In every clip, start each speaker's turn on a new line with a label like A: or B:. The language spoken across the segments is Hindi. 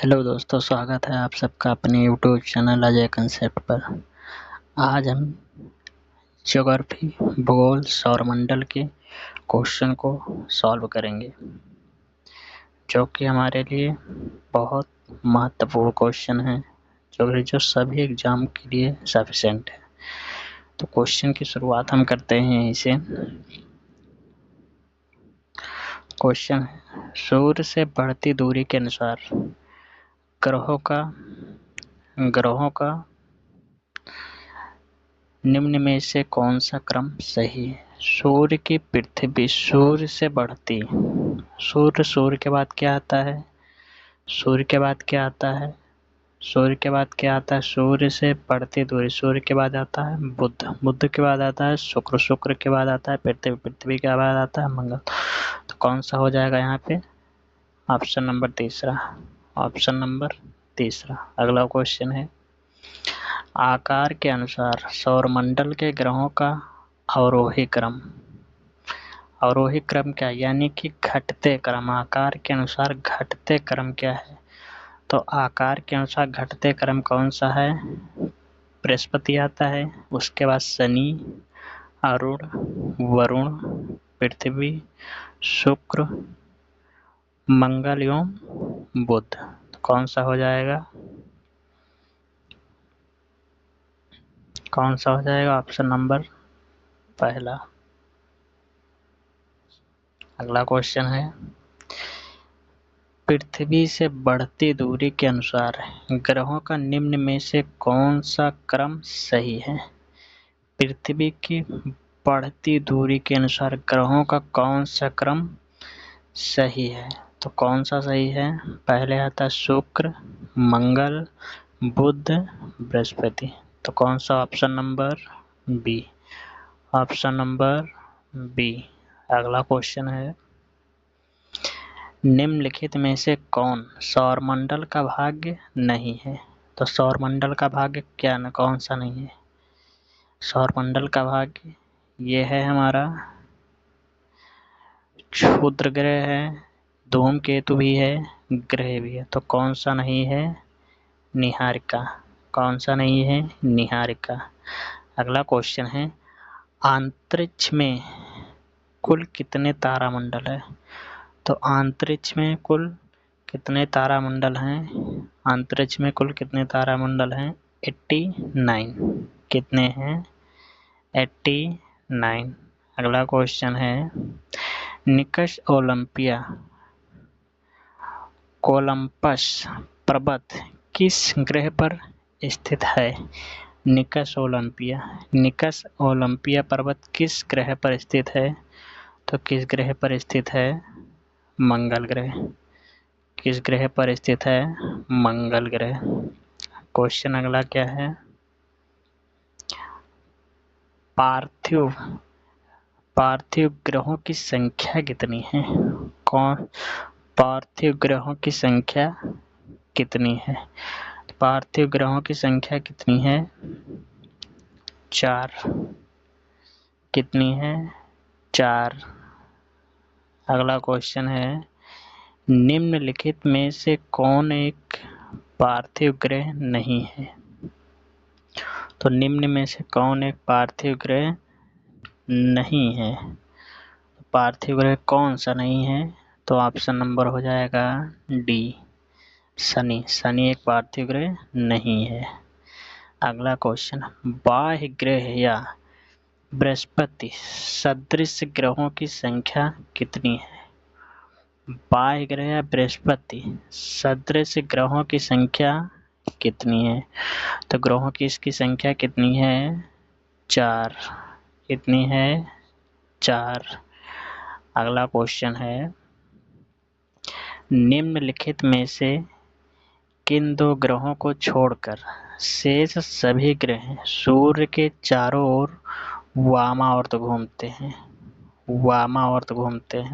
A: हेलो दोस्तों, स्वागत है आप सबका अपने यूट्यूब चैनल अजय कंसेप्ट पर। आज हम ज्योग्राफी भूगोल सौरमंडल के क्वेश्चन को सॉल्व करेंगे, जो कि हमारे लिए बहुत महत्वपूर्ण क्वेश्चन है, जो सभी एग्जाम के लिए सफिशिएंट है। तो क्वेश्चन की शुरुआत हम करते हैं यहीं से। क्वेश्चन है, सूर्य से बढ़ती दूरी के अनुसार ग्रहों का निम्न में से कौन सा क्रम सही है? सूर्य की पृथ्वी सूर्य से बढ़ती, सूर्य के बाद क्या आता है? सूर्य के बाद क्या आता है? सूर्य के बाद क्या आता है? सूर्य से बढ़ती दूरी, सूर्य के बाद आता है बुध के बाद आता है शुक्र के बाद आता है पृथ्वी के बाद आता है मंगल। तो कौन सा हो जाएगा यहाँ पे? ऑप्शन नंबर तीसरा। अगला क्वेश्चन है, आकार के अनुसार सौरमंडल के ग्रहों का अवरोही क्रम क्या है? यानी कि घटते क्रम, आकार के अनुसार घटते क्रम क्या है? तो आकार के अनुसार घटते क्रम कौन सा है? बृहस्पति आता है, उसके बाद शनि, अरुण, वरुण, पृथ्वी, शुक्र, मंगल एवं बुध। तो कौन सा हो जाएगा? ऑप्शन नंबर पहला। अगला क्वेश्चन है, पृथ्वी से बढ़ती दूरी के अनुसार ग्रहों का निम्न में से कौन सा क्रम सही है? पृथ्वी की बढ़ती दूरी के अनुसार ग्रहों का कौन सा क्रम सही है? तो कौन सा सही है? पहले आता है शुक्र, मंगल, बुध, बृहस्पति। तो कौन सा? Option number B. अगला क्वेश्चन है, निम्नलिखित में से कौन सौरमंडल का भाग नहीं है? तो सौरमंडल का भाग कौन सा नहीं है? सौरमंडल का भाग ये है हमारा क्षुद्र ग्रह है, धूमकेतु भी है, ग्रह भी है। तो कौन सा नहीं है? निहारिका। कौन सा नहीं है? निहारिका। अगला क्वेश्चन है, अंतरिक्ष में कुल कितने तारामंडल है? तो अंतरिक्ष में कुल कितने तारामंडल हैं? अंतरिक्ष में कुल कितने तारामंडल हैं? 89। कितने हैं? 89। अगला क्वेश्चन है, निकष कोलंबस पर्वत किस ग्रह पर स्थित है? निकष ओलंपिया पर्वत किस ग्रह पर स्थित है? तो किस ग्रह पर स्थित है? मंगल ग्रह। किस ग्रह पर स्थित है? मंगल ग्रह। क्वेश्चन अगला क्या है, पार्थिव ग्रहों की संख्या कितनी है? पार्थिव ग्रहों की संख्या कितनी है? पार्थिव ग्रहों की संख्या कितनी है? 4। कितनी है? 4। अगला क्वेश्चन है, निम्नलिखित में से कौन एक पार्थिव ग्रह नहीं है? तो निम्न में से कौन एक पार्थिव ग्रह नहीं है? पार्थिव ग्रह कौन सा नहीं है? तो ऑप्शन नंबर हो जाएगा डी, शनि एक पार्थिव ग्रह नहीं है। अगला क्वेश्चन, बाह्य ग्रह या बृहस्पति सदृश ग्रहों की संख्या कितनी है? बाह्य ग्रह या बृहस्पति सदृश ग्रहों की संख्या कितनी है? तो ग्रहों की इसकी संख्या कितनी है? 4। कितनी है? 4। अगला क्वेश्चन है, निम्नलिखित में से किन 2 ग्रहों को छोड़कर शेष सभी ग्रह सूर्य के चारों ओर वामावर्त घूमते हैं?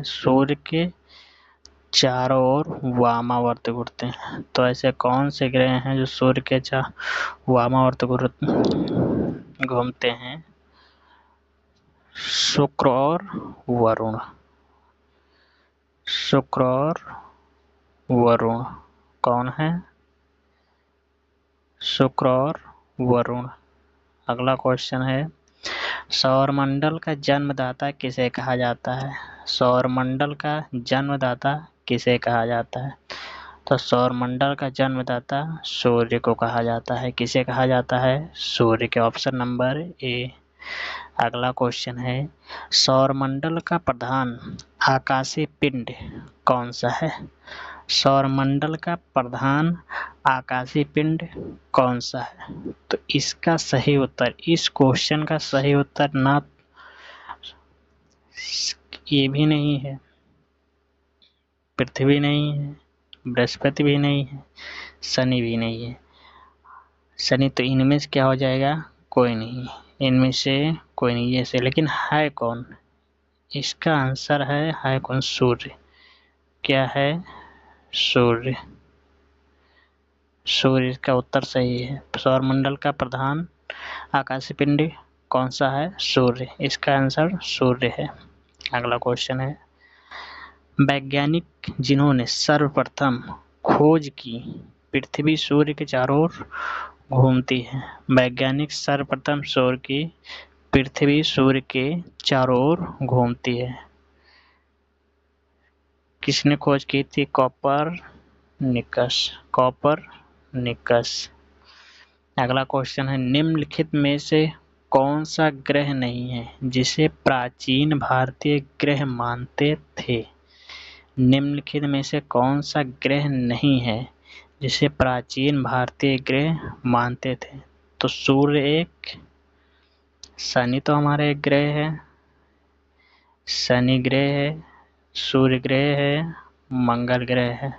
A: सूर्य के चारों ओर वामावर्त घूमते हैं। तो ऐसे कौन से ग्रह हैं जो सूर्य के वामावर्त घूमते हैं? शुक्र और वरुण। कौन है? शुक्र और वरुण। अगला क्वेश्चन है, सौरमंडल का जन्मदाता किसे कहा जाता है? सौरमंडल का जन्मदाता किसे कहा जाता है? तो सौरमंडल का जन्मदाता सूर्य को कहा जाता है। किसे कहा जाता है? सूर्य के। ऑप्शन नंबर ए। अगला क्वेश्चन है, सौरमंडल का प्रधान आकाशीय पिंड कौन सा है? सौरमंडल का प्रधान आकाशीय पिंड कौन सा है? तो इसका सही उत्तर, इस क्वेश्चन का सही उत्तर ना ये भी नहीं है, पृथ्वी नहीं है, बृहस्पति भी नहीं है, शनि भी नहीं है। शनि तो इनमें से क्या हो जाएगा? कोई नहीं, इनमें से कोई नहीं है से, लेकिन है कौन? इसका आंसर है कौन? सूर्य। क्या है? सूर्य। सूर्य का उत्तर सही है। सौरमंडल का प्रधान आकाशीय पिंड कौन सा है? सूर्य। इसका आंसर सूर्य है। अगला क्वेश्चन है, वैज्ञानिक जिन्होंने सर्वप्रथम खोज की पृथ्वी सूर्य के चारों ओर घूमती है। वैज्ञानिक सर्वप्रथम सूर्य की पृथ्वी सूर्य के चारों ओर घूमती है, किसने खोज की थी? कॉपरनिकस। अगला क्वेश्चन है, निम्नलिखित में से कौन सा ग्रह नहीं है जिसे प्राचीन भारतीय ग्रह मानते थे? निम्नलिखित में से कौन सा ग्रह नहीं है जिसे प्राचीन भारतीय ग्रह मानते थे? तो सूर्य एक, शनि तो हमारा एक ग्रह है, शनि ग्रह है, सूर्य ग्रह है, मंगल ग्रह है।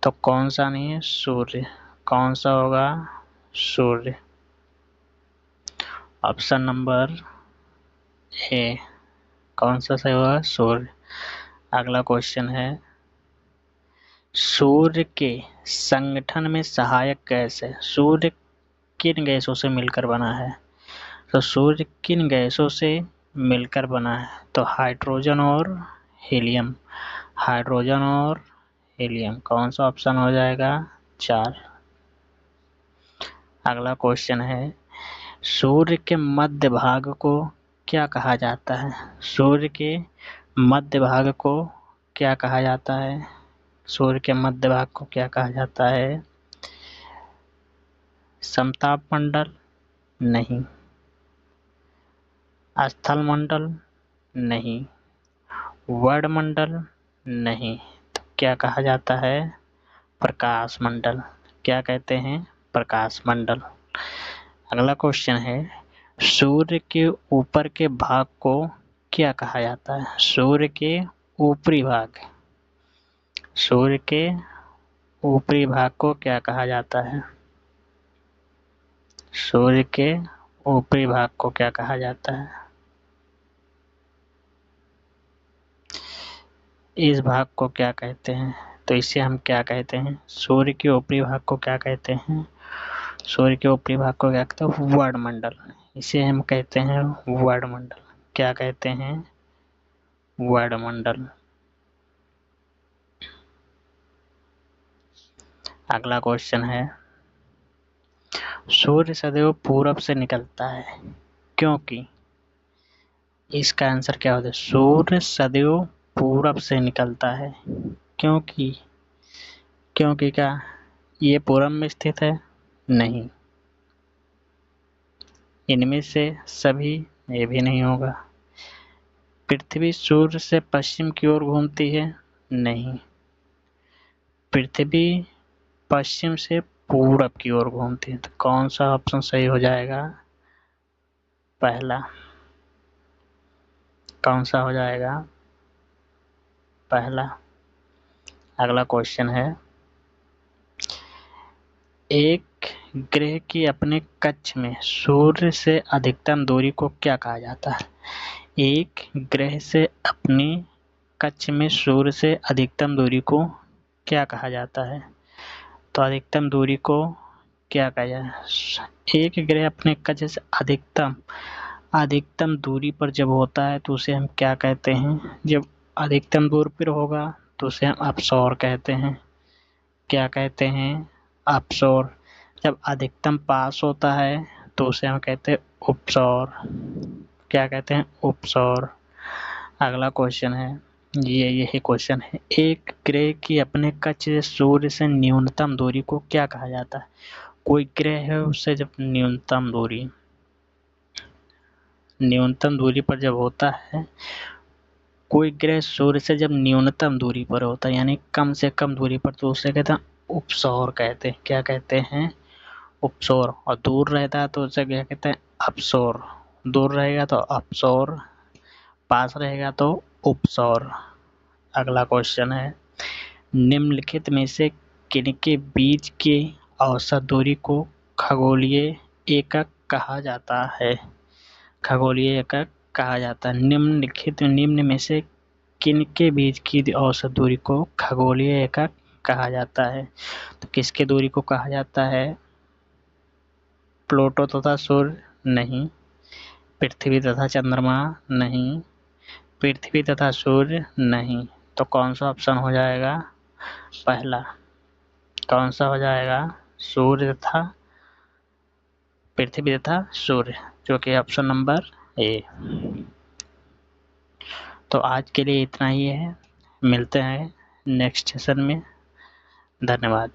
A: तो कौन सा नहीं है? सूर्य। कौन सा होगा? सूर्य। Option number A. कौन सा सही होगा? सूर्य। अगला क्वेश्चन है, सूर्य के संगठन में सहायक गैस है। सूर्य किन गैसों से मिलकर बना है? तो सूर्य किन गैसों से मिलकर बना है? तो हाइड्रोजन और हीलियम। हाइड्रोजन और हीलियम। कौन सा ऑप्शन हो जाएगा? 4। अगला क्वेश्चन है, सूर्य के मध्य भाग को क्या कहा जाता है? सूर्य के मध्य भाग को क्या कहा जाता है? सूर्य के मध्य भाग को क्या कहा जाता है? समताप मंडल? नहीं। स्थल मंडल? नहीं। वर्णमंडल? नहीं। तो क्या कहा जाता है? प्रकाश मंडल। क्या कहते हैं? प्रकाश मंडल। अगला क्वेश्चन है, सूर्य के ऊपर के भाग को क्या कहा जाता है? सूर्य के ऊपरी भाग। सूर्य के ऊपरी भाग को क्या कहा जाता है? सूर्य के ऊपरी भाग को क्या कहा जाता है? इस भाग को क्या कहते हैं? तो इसे हम क्या कहते हैं? सूर्य के ऊपरी भाग को क्या कहते हैं? सूर्य के ऊपरी भाग को क्या कहते हैं? वर्णमंडल। इसे हम कहते हैं वर्णमंडल। क्या कहते हैं? वर्णमंडल। अगला क्वेश्चन है, सूर्य सदैव पूरब से निकलता है क्योंकि? इसका आंसर क्या होता है? सूर्य सदैव पूरब से निकलता है क्योंकि? क्योंकि क्या ये पूरब में स्थित है? नहीं। इनमें से सभी ये भी नहीं होगा। पृथ्वी सूर्य से पश्चिम की ओर घूमती है? नहीं। पृथ्वी पश्चिम से पूरब की ओर घूमती है। तो कौन सा ऑप्शन सही हो जाएगा? पहला। कौन सा हो जाएगा? पहला। अगला क्वेश्चन है, एक ग्रह की अपने कक्ष में सूर्य से अधिकतम दूरी को क्या कहा जाता है? एक ग्रह से अपने कक्ष में सूर्य से अधिकतम दूरी को क्या कहा जाता है? तो अधिकतम दूरी को क्या कहा जाए? एक ग्रह अपने कक्ष से अधिकतम दूरी पर जब होता है तो उसे हम क्या कहते हैं? जब अधिकतम दूरी पर होगा तो उसे हम अपसौर कहते हैं। क्या कहते हैं? अपसौर। जब अधिकतम पास होता है तो उसे हम कहते हैं उपसौर। क्या कहते हैं? उपसौर। अगला क्वेश्चन है, यही क्वेश्चन है, एक ग्रह की अपने कक्ष से सूर्य से न्यूनतम दूरी को क्या कहा जाता है? कोई ग्रह है, उससे जब न्यूनतम दूरी पर जब होता है, कोई ग्रह सूर्य से जब न्यूनतम दूरी पर होता है यानी कम से कम दूरी पर, तो उसे कहते हैं उपसौर कहते हैं। क्या कहते हैं? उपसौर। और दूर रहता है तो उसे क्या कहते हैं? अपसौर। दूर रहेगा तो अपसौर, पास रहेगा तो उपसौर। अगला क्वेश्चन है, निम्नलिखित में से किनके बीच की औसत दूरी को खगोलीय एकक कहा जाता है? खगोलीय एकक कहा जाता है। निम्न में से किनके बीच की औसत दूरी को खगोलीय एकक कहा जाता है? तो किसके दूरी को कहा जाता है? प्लूटो तथा सूर्य? नहीं। पृथ्वी तथा चंद्रमा? नहीं। पृथ्वी तथा सूर्य? नहीं। तो कौन सा ऑप्शन हो जाएगा? पहला। कौन सा हो जाएगा? सूर्य तथा पृथ्वी तथा सूर्य, जो कि ऑप्शन नंबर ए। तो आज के लिए इतना ही है, मिलते हैं नेक्स्ट सेशन में। धन्यवाद।